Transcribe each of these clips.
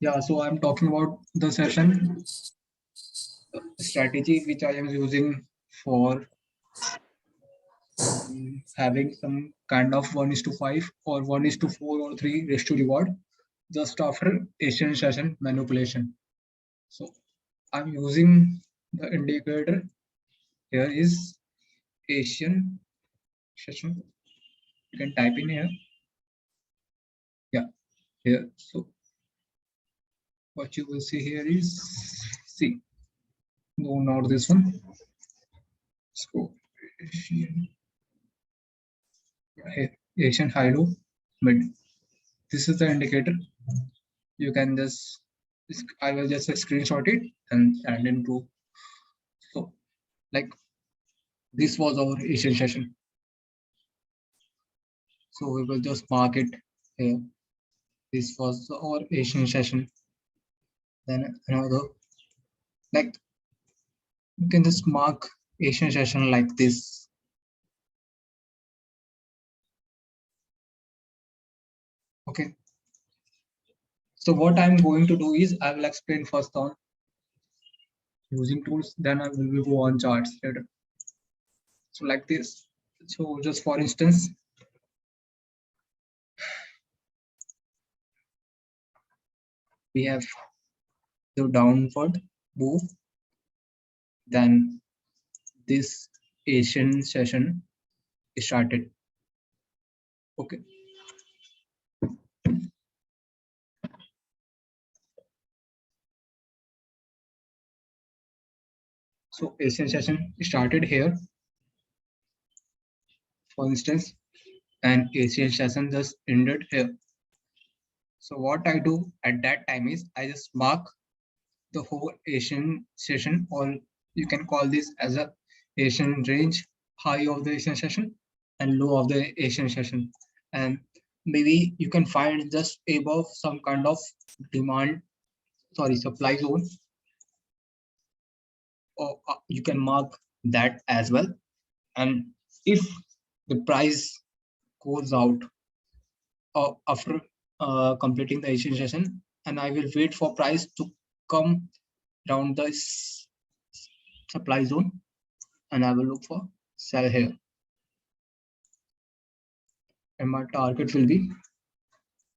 Yeah, so I'm talking about the session strategy which I am using for having some kind of 1:5 or 1:4 or 3 race to reward just after Asian session manipulation. So I'm using the indicator here is Asian session. You can type in here. Yeah, here. So what you will see here is see. No, not this one. Let's go Asian. Here, Asian high low mid. This is the indicator. You can just I will just screenshot it and send into. So like this was our Asian session. So we will just mark it here. This was our Asian session. Then another, like you can just mark Asian session like this. Okay. So what I'm going to do is I will explain first on using tools, then I will go on charts later. So like this. So just for instance, we have the downward move, then this Asian session started. Okay. So Asian session started here, for instance, and Asian session just ended here. So what I do at that time is I just mark the whole Asian session, or you can call this as a Asian range, high of the Asian session and low of the Asian session. And maybe you can find just above some kind of demand, sorry, supply zone, or you can mark that as well. And if the price goes out after completing the Asian session, and I will wait for price to come down the supply zone, and I will look for sell here, and my target will be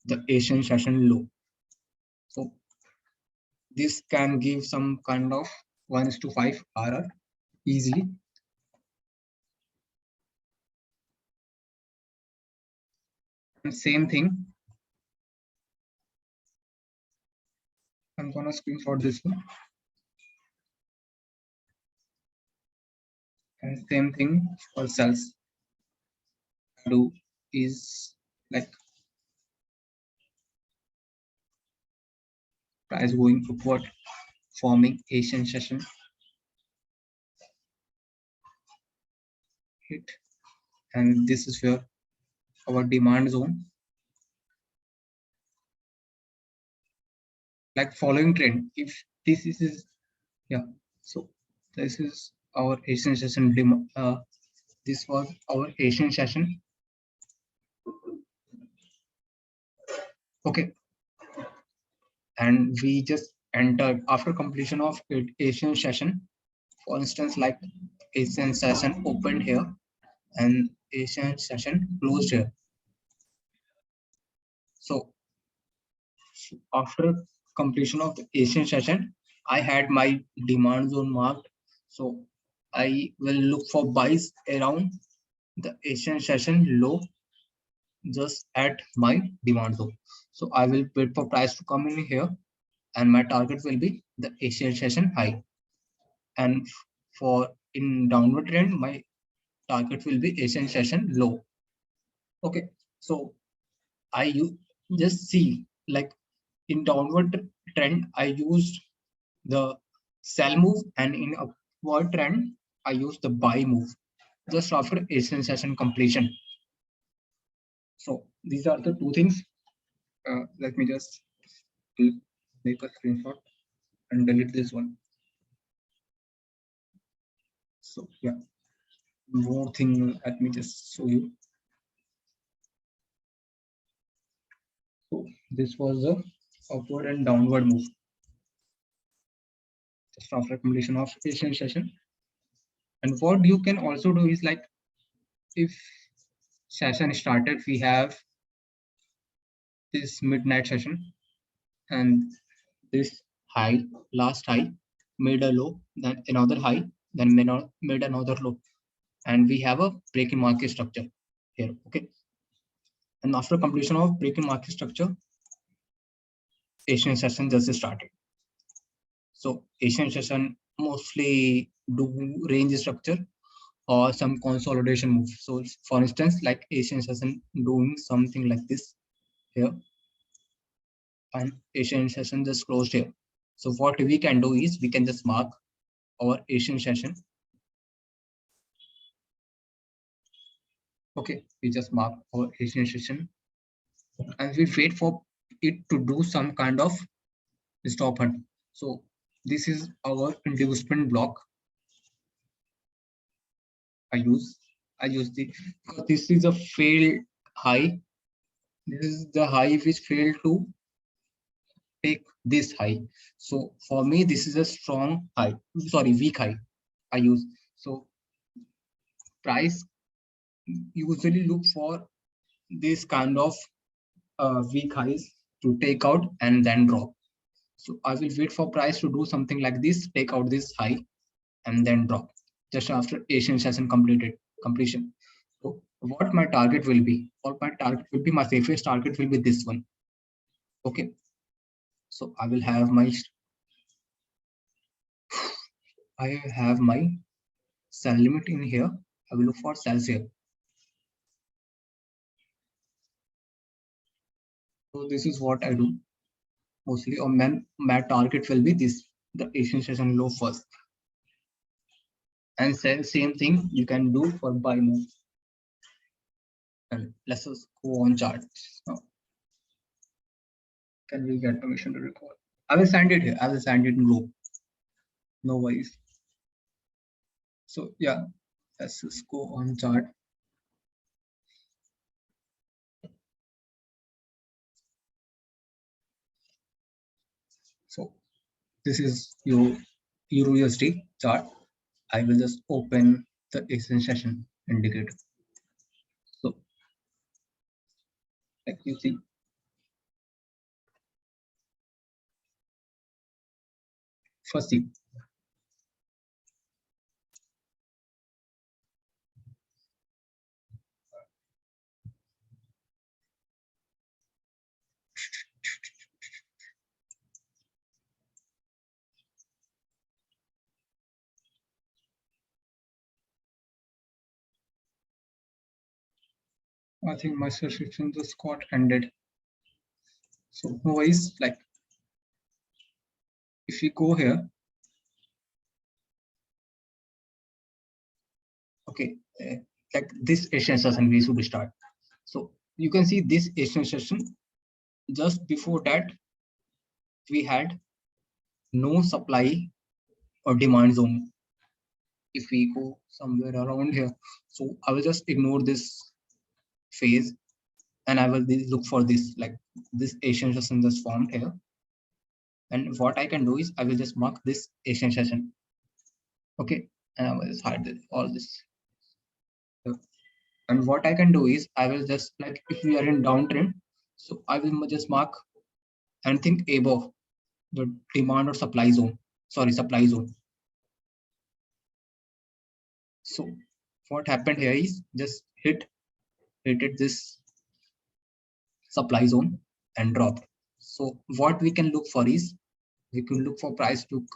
the Asian session low. So this can give some kind of 1:5 RR easily. And same thing, I'm gonna screenshot this one. And same thing for cells. Do is like price going upward, forming Asian session hit, and this is where our demand zone, like following trend. If this is yeah, so this is our Asian session this was our Asian session. Okay, and we just entered after completion of Asian session. For instance, like Asian session opened here and Asian session closed here. So after completion of the Asian session, I had my demand zone marked. So I will look for buys around the Asian session low just at my demand zone. So I will wait for price to come in here, and my target will be the Asian session high. And for in downward trend, my target will be Asian session low. Okay, so I just see like in downward trend, I used the sell move, and in upward trend, I used the buy move just after Asian session completion. So these are the two things. Let me just make a screenshot and delete this one. So yeah, more thing. Let me just show you. So this was the upward and downward move just after completion of Asian session. And what you can also do is like if session started, we have this midnight session and this high, last high, made a low, then another high, then made another low, and we have a breaking market structure here. Okay, and after completion of breaking market structure, Asian session just started. So Asian session mostly do range structure or some consolidation move. So for instance, like Asian session doing something like this here, and Asian session just closed here. So what we can do is we can just mark our Asian session. Okay, we just mark our Asian session and we wait for it to do some kind of stop hunt. So this is our inducement block. I use the because this is a failed high. This is the high which failed to take this high. So for me, this is a strong high. Sorry, weak high. I use so price usually look for this kind of weak highs to take out and then drop. So I will wait for price to do something like this, take out this high and then drop just after Asian session completion. So what my target will be, or my target will be, my safest target will be this one. Okay. So I have my sell limit in here. I will look for sells here. So this is what I do mostly, or my target will be this, the Asian session low first. And same thing you can do for buy move. And let's just go on chart. Now, can we get permission to record? I will send it here. I will send it in group. No worries. So yeah, let's just go on chart. So this is your Euro USD chart. I will just open the Asian session indicator. So like you see, first see, I think my subscription just got ended. So no worries, like if we go here, okay, like this Asian session we should start. So you can see this Asian session, just before that, we had no supply or demand zone. If we go somewhere around here, so I will just ignore this phase and I will look for this, like this Asian session just formed here. And what I can do is I will just mark this Asian session. Okay, and I will just hide all this. And what I can do is I will just, like if we are in downtrend, so I will just mark anything above the demand or supply zone. Sorry, supply zone. So what happened here is just hit it this supply zone and drop. So what we can look for is we can look for price to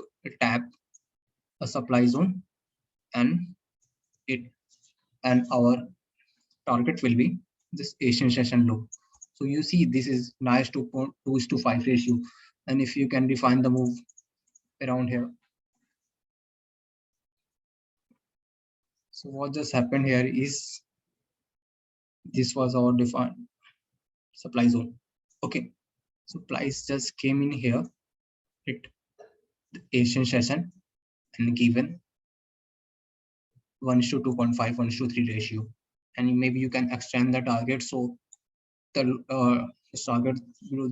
tap a supply zone and it and our target will be this Asian session low. So you see this is nice 2.2:5 ratio, and if you can define the move around here. So what just happened here is this was our defined supply zone. Okay, so price just came in here, hit the Asian session and given 1:2.5, 1:3 ratio, and maybe you can extend the target so the target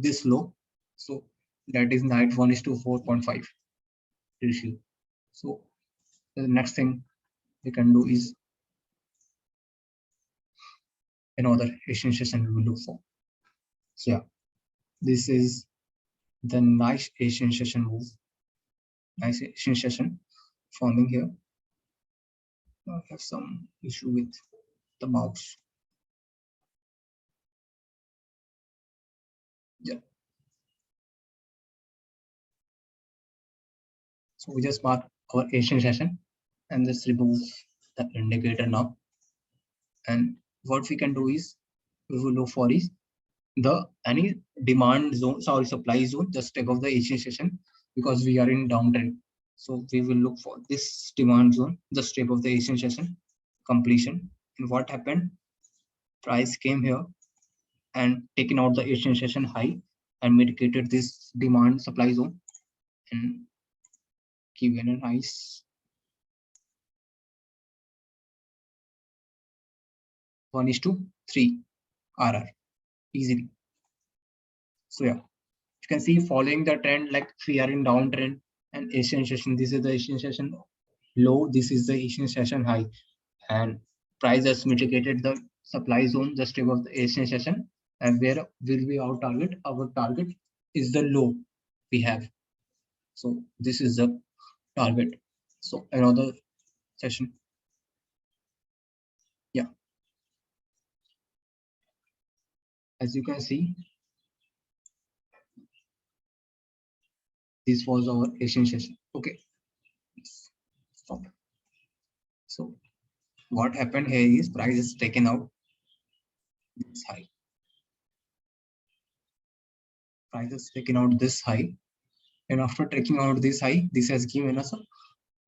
this low So that is night 1:4.5 ratio. So the next thing we can do is another Asian session we will look for. So yeah, this is the nice Asian session move. Nice Asian session forming here. I have some issue with the mouse. Yeah. So we just mark our Asian session and just remove the indicator now. And what we can do is we will look for is the any demand zone or supply zone just above the Asian session, because we are in downtrend. So we will look for this demand zone just above the Asian session completion. And what happened? Price came here and taken out the Asian session high and mitigated this demand supply zone and given a nice 1:3 RR easily. So yeah, you can see following the trend, like we are in downtrend and Asian session. This is the Asian session low. This is the Asian session high, and price has mitigated the supply zone just above the Asian session. And where will be our target? Our target is the low we have. So this is the target. So another session. Yeah, as you can see, this was our Asian session. Okay, stop. So what happened here is price is taken out this high. Price is taken out this high, and after taking out this high, this has given us a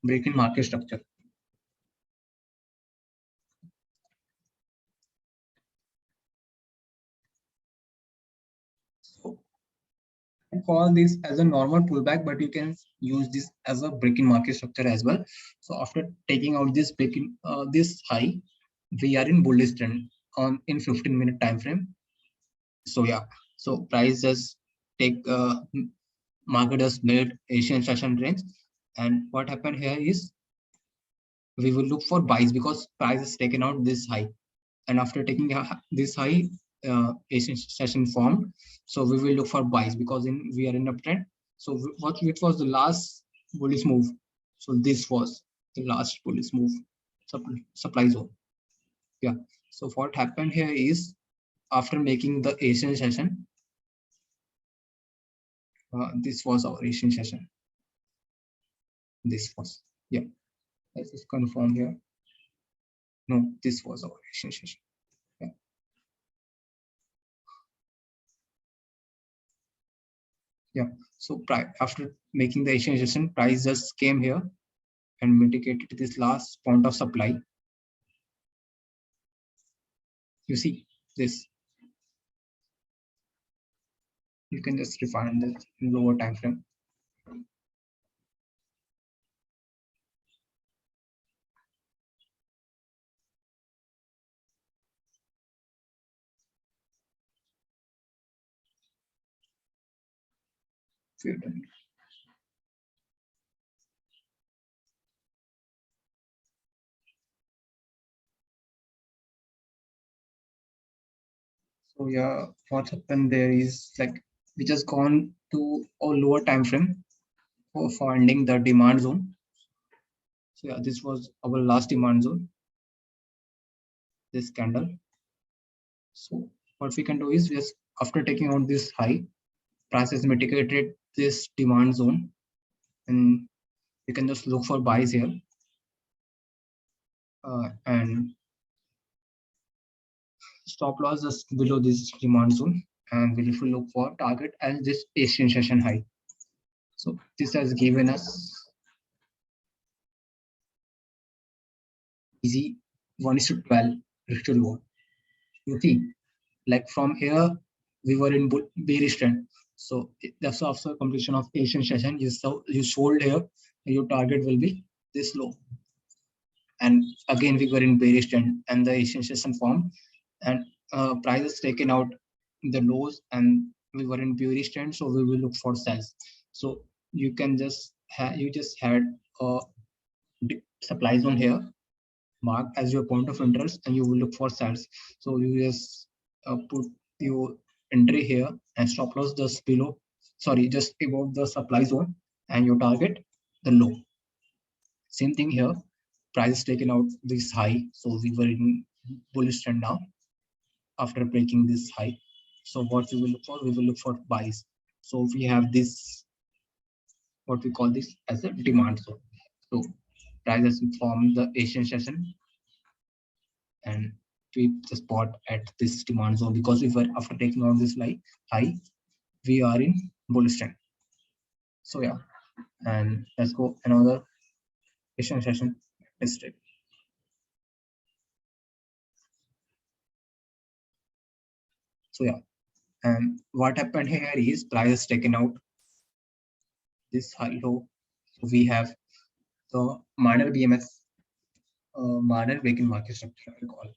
break in market structure. So I call this as a normal pullback, but you can use this as a break in market structure as well. So after taking out this break in this high, we are in bullish trend on in 15-minute time frame. So yeah, so price has take market has made Asian session range, and what happened here is we will look for buys because price has taken out this high, and after taking this high, Asian session formed. So we will look for buys because we are in uptrend. So which was the last bullish move? So this was the last bullish move, supply zone. Yeah. So what happened here is after making the Asian session, this was our Asian session. This was, yeah. Let's just confirm here. No, this was our Asian session. Yeah. Yeah. So after making the Asian session, price just came here and mitigated this last point of supply. You see this. You can just refine this in lower time frame. So yeah, what happened there is like we just gone to a lower time frame for finding the demand zone. So yeah, this was our last demand zone, this candle. So what we can do is just after taking out this high, price has mitigated this demand zone, and you can just look for buys here. And stop loss just below this demand zone, and we will look for target as this Asian session high. So this has given us easy 1:12 ratio reward. You see, like from here we were in bearish trend. So that's after completion of Asian session. You sold here, your target will be this low. And again we were in bearish trend and the Asian session formed, and price is taken out the lows and we were in bearish trend, so we will look for sells. So you can just you just had a supply zone here marked as your point of interest, and you will look for sells. So you just put your entry here and stop loss just below, sorry, just above the supply zone, and your target the low. Same thing here, price is taken out this high, so we were in bullish trend now after breaking this high. So what we will look for, we will look for buys. So we have this, what we call this as a demand zone. So price has formed the Asian session and we the spot at this demand zone, because we were after taking out this high, we are in bullish trend. So yeah, and let's go another Asian session yesterday. So yeah, and what happened here is price has taken out this high low. So we have the minor BMS, minor vacant market structure, I call.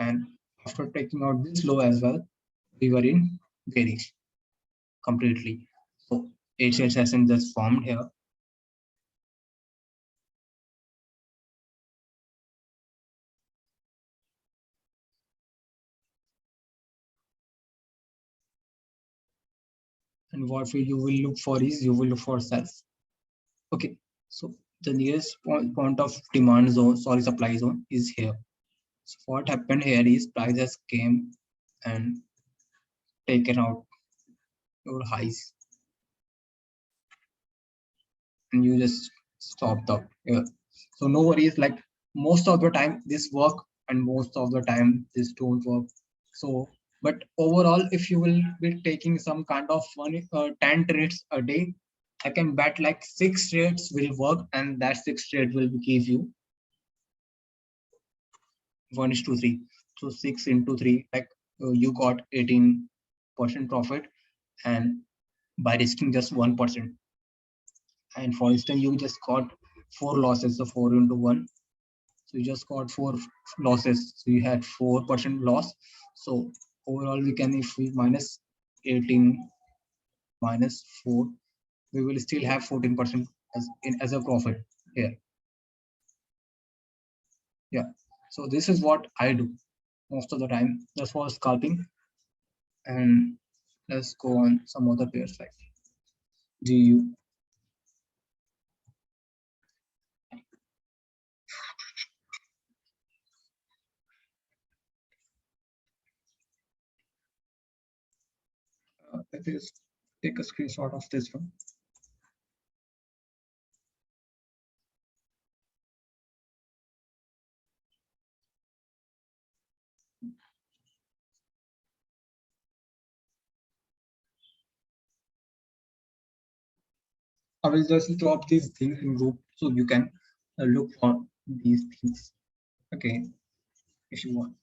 And after taking out this low as well, we were in bearish completely. So Asian session just formed here. And what you will look for is, you will look for sells. Okay, so the nearest point of demand zone, sorry, supply zone is here. So what happened here is prices came and taken out your highs, and you just stopped up here. So no worries, like most of the time this work and most of the time this don't work. So but overall, if you will be taking some kind of 10 trades a day, I can bet like 6 trades will work, and that 6 trade will give you 1:3. So 6 into 3, like you got 18% profit, and by risking just 1%. And for instance, you just got 4 losses, so 4 into 1. So you just got 4 losses. So you had 4% loss. So overall, we can, if we minus 18 minus 4, we will still have 14% as a profit here. Yeah. So this is what I do most of the time, just for scalping. And let's go on some other pairs like GU. Let me just take a screenshot of this one. I will just drop these things in group so you can look for these things. Okay, if you want.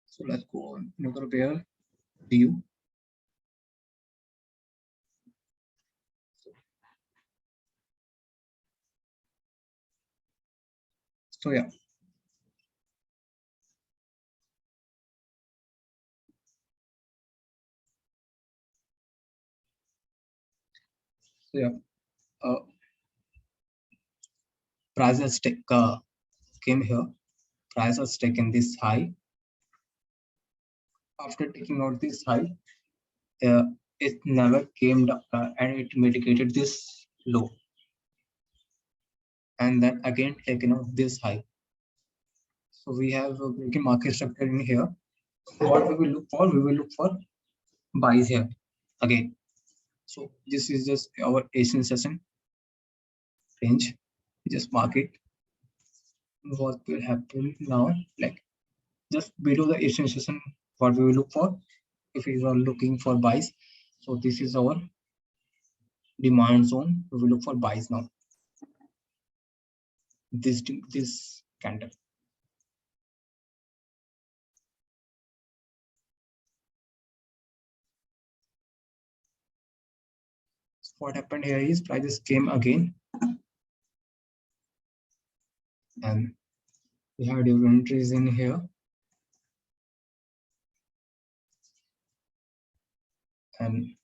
So let's go on another pair. View. So yeah. So yeah. Price has came here. Price has taken this high. After taking out this high, uh, it never came down and it mitigated this low, and then again taken out this high. So we have a breaking market structure in here. What we will look for, we will look for buys here again. So this is just our Asian session range. We just mark it. What will happen now? Like just below the Asian session, what we will look for if we are looking for buys. So this is our demand zone. We will look for buys now. This candle. what happened here is prices came again, and we had your entries in here, and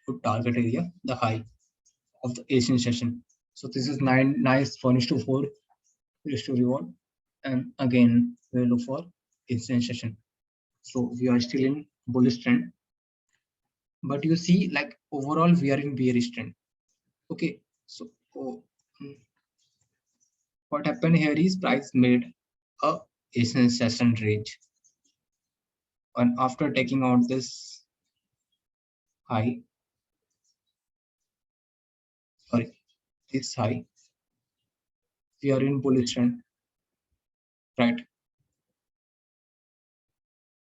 put target area, the high of the Asian session. So this is nice 1:4 risk to reward. And again, we look for Asian session. So we are still in bullish trend, but you see, like overall, we are in bearish trend. Okay, so what happened here is price made a Asian session range, and after taking out this high, sorry, this high, we are in bullish trend, right?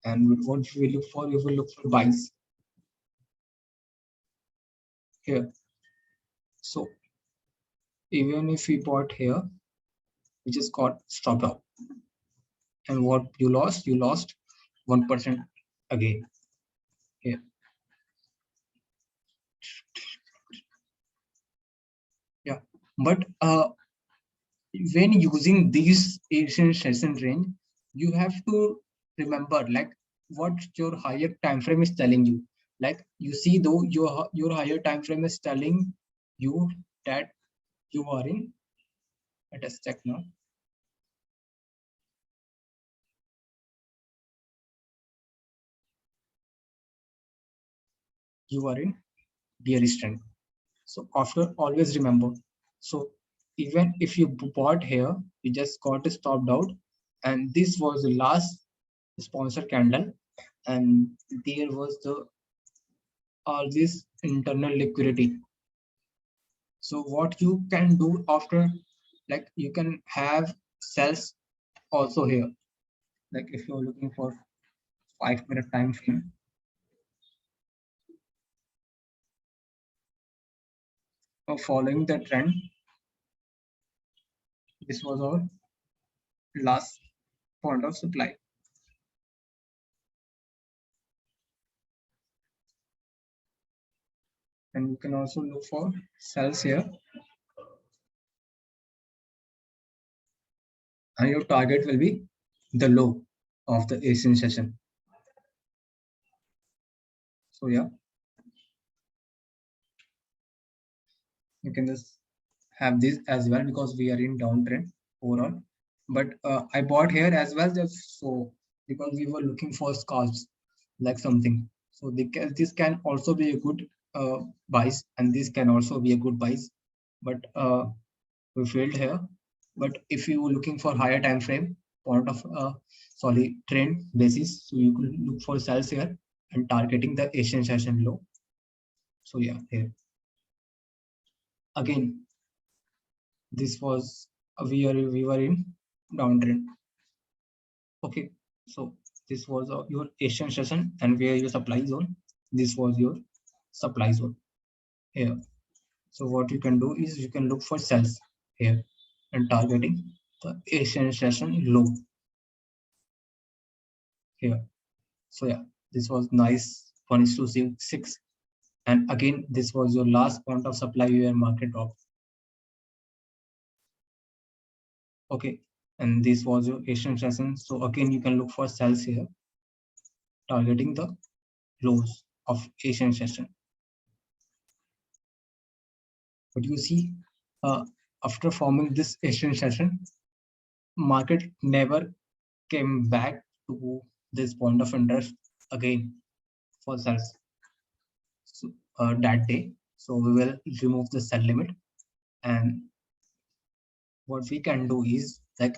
And what we look for, we will look for buys here. So even if we bought here, we just got stopped out. And what you lost 1% again here. Yeah, but when using these Asian session range, you have to remember like what your higher time frame is telling you. Like you see, though your higher time frame is telling you that you are in. Let us check now. You are in bearish trend. So after, always remember. So even if you bought here, you just got stopped out, and this was the last sponsor candle, and there was the all this internal liquidity. So what you can do after, like you can have sells also here. Like if you're looking for 5-minute time frame, or following the trend, this was our last point of supply. And you can also look for sells here, and your target will be the low of the Asian session. So yeah, you can just have this as well because we are in downtrend overall. But I bought here as well, just so because we were looking for scalps like something. So this can also be a good buys, and this can also be a good buys. But we failed here. But if you were looking for higher time frame point of sorry trend basis, so you could look for sells here and targeting the Asian session low. So yeah, here again, this was we were in downtrend. Okay, so this was your Asian session, and where your supply zone, this was your supply zone here. So what you can do is you can look for sells here and targeting the Asian session low here. So yeah, this was nice 1:6, and again this was your last point of supply where market drop. Okay, and this was your Asian session. So again you can look for sells here targeting the lows of Asian session. But you see, after forming this Asian session, market never came back to this point of interest again for sells. So, that day. So we will remove the sell limit, and what we can do is like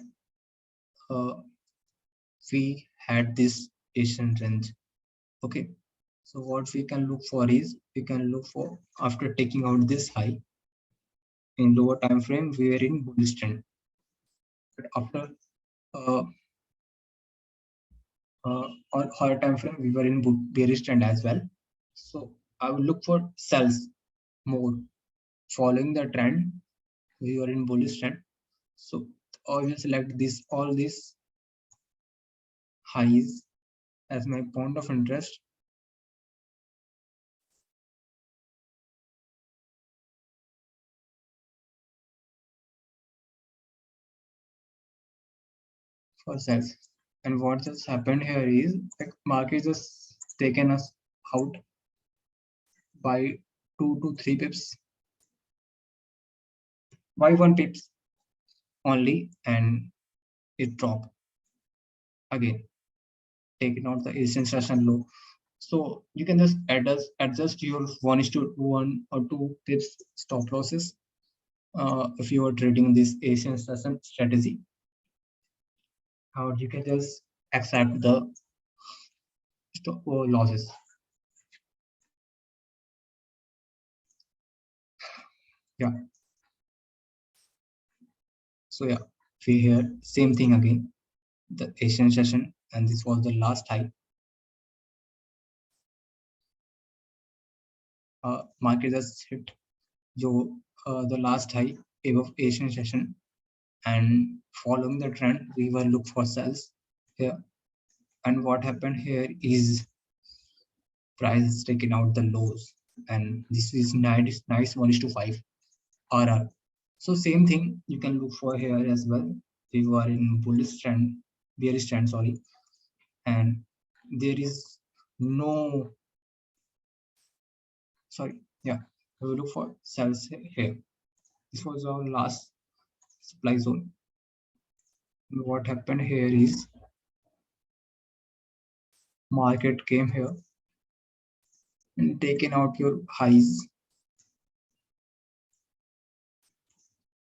we had this Asian range. Okay, so what we can look for is we can look for after taking out this high in lower time frame we are in bullish trend, but after uh, on higher time frame we were in bearish trend as well. So I will look for sells more following the trend. We are in bullish trend, so I will select this all these highs as my point of interest, for sales. And what just happened here is like market just taken us out by 2 to 3 pips, by 1 pips only, and it dropped again, taking out the Asian session low. So you can just adjust your 1:1 or 2 pips stop losses if you are trading this Asian session strategy. Or you can just accept the stop losses. Yeah. So yeah, we here same thing again. The Asian session, and this was the last high. Market just hit the last high above Asian session, and following the trend, we will look for sells here. And what happened here is price is taking out the lows, and this is nice 1:5 RR. So same thing you can look for here as well. We were in bullish trend, bearish trend, sorry, and there is no, sorry, yeah, we will look for sells here. This was our last supply zone. And what happened here is market came here and taken out your highs,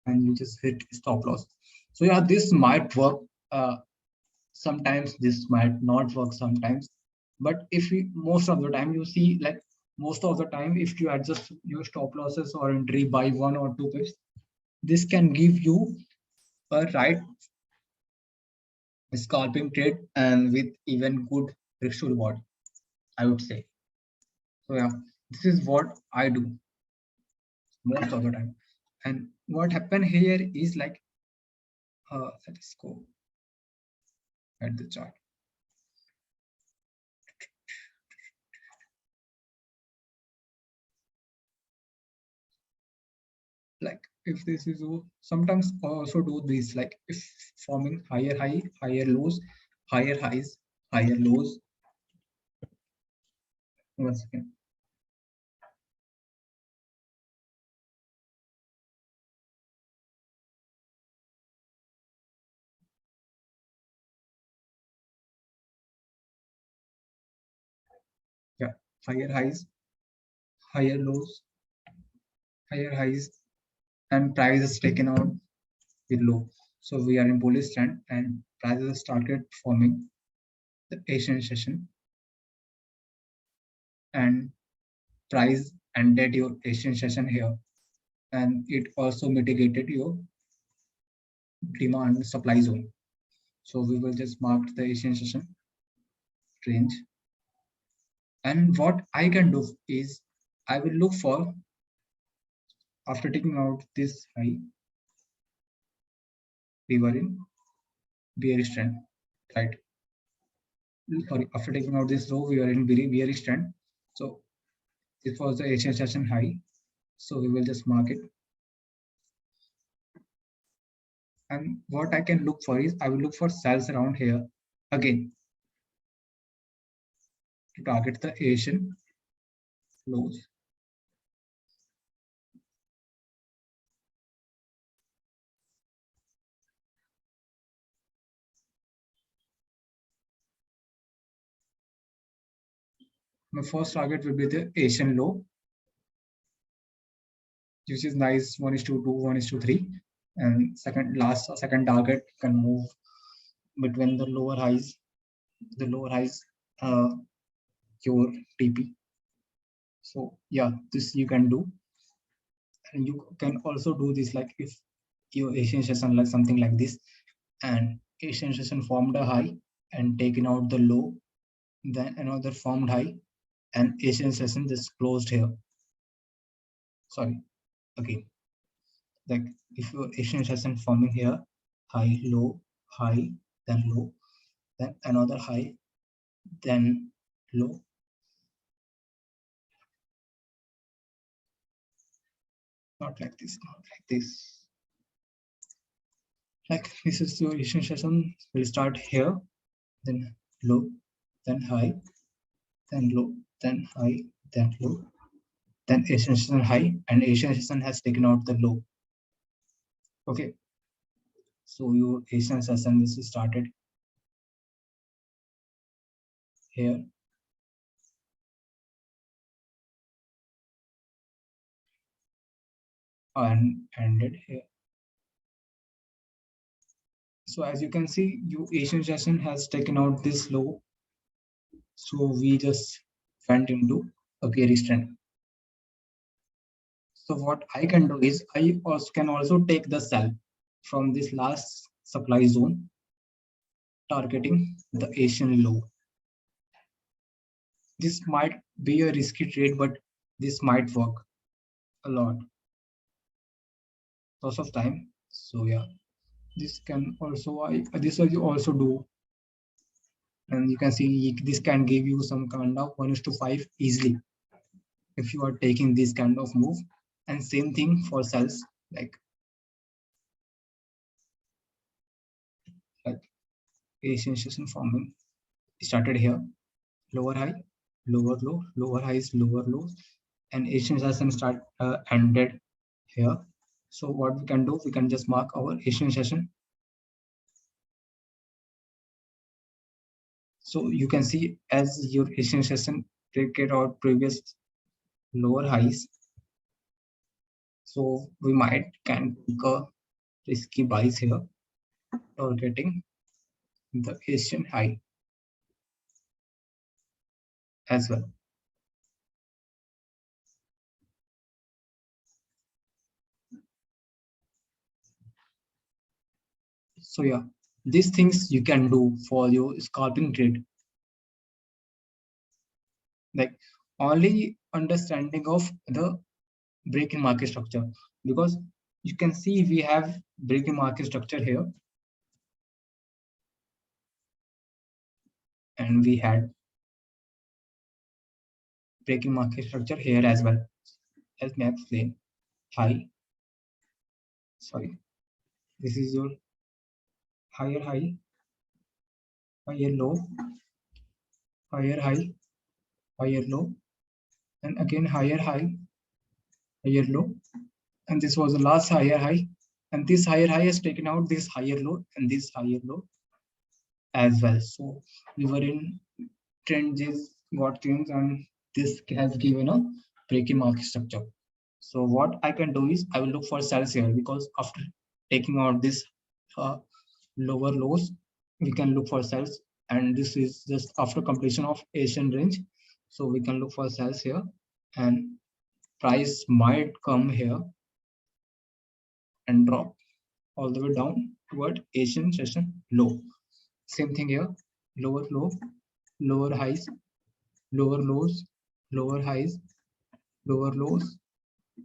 and you just hit stop loss. So yeah, this might work. Sometimes this might not work sometimes, but if you most of the time you see, like most of the time, if you adjust your stop losses or entry by 1 or 2 pips, this can give you a right scalping trade and with even good risk to reward, I would say. So yeah, this is what I do most of the time. And what happened here is like, let's go at the chart. Like if this is sometimes also do this, like if forming higher high, higher lows, higher highs, higher lows. Once again, yeah, higher highs, higher lows, higher highs, and price is taken out with low. So we are in bullish trend, and prices started forming the Asian session, and price ended your Asian session here, and it also mitigated your demand supply zone. So we will just mark the Asian session range. And what I can do is I will look for, after taking out this high, we were in bearish trend, right? Sorry, after taking out this low, we are in bearish trend. So it was the Asian session high. So we will just mark it. And what I can look for is I will look for sells around here again to target the Asian lows. My first target will be the Asian low, which is nice 1:2, 1:3. And second target can move between the lower highs, uh, your TP. So yeah, this you can do. And you can also do this, like if your Asian session like something like this, and Asian session formed a high and taken out the low, then another formed high, and Asian session just closed here. Sorry, again, like if your Asian session forming here, high, low, high, then low, then another high, then low. Not like this, not like this. Like this is your Asian session. We'll start here, then low, then high, then low, then high, then low, then Asian session high, and Asian session has taken out the low. Okay, so your Asian session is started here and ended here. So as you can see, your Asian session has taken out this low. So we just went into a bearish trend. So what I can do is I also can also take the sell from this last supply zone, targeting the Asian low. This might be a risky trade, but this might work a lot. Lots of time. So yeah, this can also this will also do, and you can see this can give you some kind of 1:5 easily if you are taking this kind of move. And same thing for sells, like Asian session forming started here, lower high, lower low, lower highs, lower lows, and Asian session ended here. So what we can do, we can just mark our Asian session. So you can see as your Asian session break it out previous lower highs. So we might can take a risky buys here, targeting the Asian high as well. So yeah, these things you can do for your scalping trade. Like only understanding of the break-in market structure, because you can see we have break-in market structure here, and we had break-in market structure here as well. Let me explain. High, sorry, this is your higher high, higher low, higher high, higher low, and again higher high, higher low, and this was the last higher high, and this higher high has taken out this higher low and this higher low as well. So we were in trend is got changed, and this has given a break-in market structure. So what I can do is I will look for sells here, because after taking out this lower lows, we can look for sells, and this is just after completion of Asian range. So we can look for sells here, and price might come here and drop all the way down toward Asian session low. Same thing here, lower low, lower highs, lower lows, lower highs, lower lows.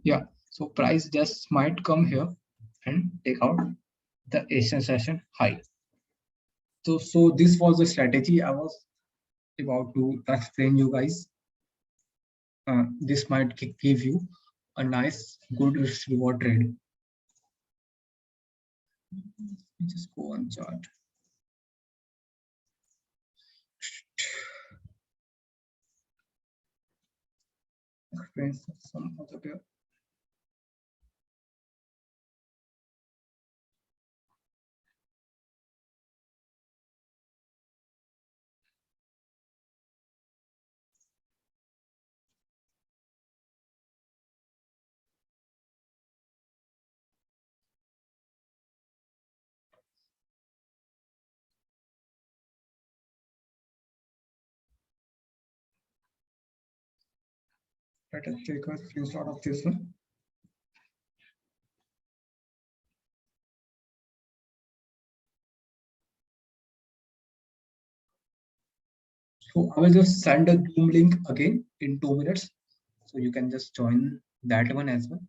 Yeah, so price just might come here and take out the Asian session high. So this was the strategy I was about to explain you guys. This might give you a nice, good risk reward trade. Just go on chart. Explain some other pair. Let us take a screenshot of this one. So I will just send a Zoom link again in 2 minutes. So you can just join that one as well.